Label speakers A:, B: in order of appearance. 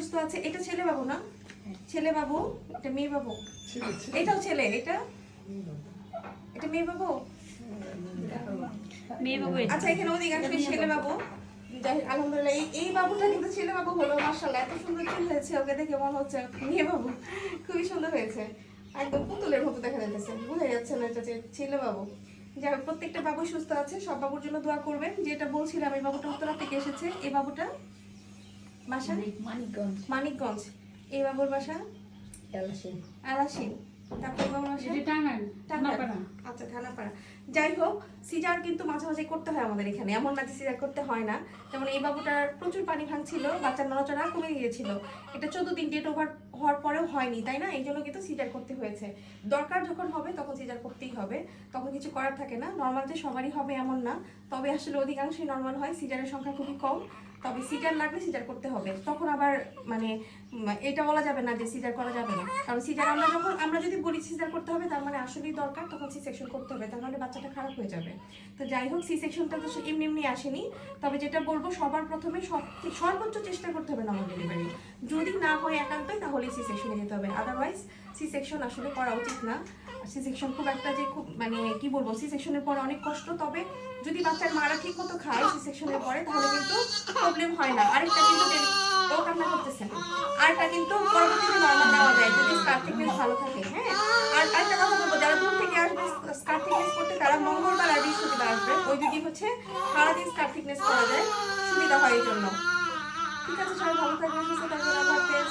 A: সুস্থ আছে। এটা ছেলে বাবু না? ছেলে বাবু, এটা মেয়ে বাবু। এটাও ছেলে, এটা মেয়ে বাবু। আচ্ছা, এখানে অধিকাংশ ছেলে বাবু। যাই হোক, আলহামদুলিল্লাহ এই বাবুটা কিন্তু ছেলে বাবু হলো। মাশাআল্লাহ, এত সুন্দর চুল হয়েছে, ওকে দেখে মনে হচ্ছে মেয়ে বাবু। খুবই সুন্দর হয়েছে, একদম পুতুলের মতো দেখা যাচ্ছে, বুঝা যাচ্ছে না এটা যে ছেলে বাবু। যাই হোক, প্রত্যেকটা বাবু সুস্থ আছে, সব বাবুর জন্য দোয়া করবেন। যেটা বলছিলাম, এই বাবুটা উত্তরা থেকে এসেছে। এই বাবুটা বাসা মানিকগঞ্জ। এই বাবুর বাসা আলাসিন। তারপর বাবুর বাসা টাঙ্গাইল। আচ্ছা, থানাপাড়া। যাই হোক, সিজার কিন্তু মাঝে মাঝে করতে হয় আমাদের এখানে, এমন না যে সিজার করতে হয় না। যেমন এই বাবুটার প্রচুর পানি ভাঙছিল, বাচ্চার নড়াচড়া কমে গিয়েছিল। এটা 14 দিন ডেট ওভার হওয়ার পরেও হয়নি, তাই না? এই জন্য কিন্তু সিজার করতে হয়েছে। দরকার যখন হবে তখন সিজার করতেই হবে, তখন কিছু করার থাকে না। নর্মাল যে সবারই হবে এমন না, তবে আসলে অধিকাংশই নর্মাল হয়, সিজারের সংখ্যা খুবই কম। তবে সিজার লাগলে সিজার করতে হবে, তখন আবার মানে এটা বলা যাবে না যে সিজার করা যাবে না। কারণ সিজার আমরা যদি বলি সিজার করতে হবে, তার মানে আসলেই দরকার, তখন সি সেকশন করতে হবে, তার মানে বাচ্চাটা খারাপ হয়ে যাবে। তো যাই হোক, সি সেকশনটা তো এমনি এমনি আসেনি। তবে যেটা বলবো, সবার প্রথমে সর্বোচ্চ চেষ্টা করতে হবে নর্মাল ডেলিভারি। যদি না হয় একান্তই, তাহলে সি সেকশনে যেতে হবে, আদারওয়াইজ সি সেকশন আসলে করা উচিত না। সি সেকশন খুব একটা যে খুব মানে কি বলবো, সি সেকশনের পরে অনেক কষ্ট। তবে যদি বাচ্চার মারা ঠিক মতো খায় সি সেকশনের পরে, তাহলে কিন্তু প্রবলেম হয় না। আরেকটা কিন্তু ও কান্না করতেছে, আরেকটা কিন্তু পরবর্তীতে নর্মাল নেওয়া যায় যদি স্কার থিকনেস ভালো থাকে। হ্যাঁ, আর আরেকটা কথা বলবো, যারা দূর থেকে আসবে স্কার থিকনেস করতে, তারা মঙ্গলবার আর বৃহস্পতিবার আসবে। ওই দুই দিন হচ্ছে সারাদিন স্কার থিকনেস করা যায়, সুবিধা হয় এই জন্য। ঠিক আছে, সবাই ভালো থাকবেন, সুস্থ থাকবেন, আল্লাহ হাফেজ।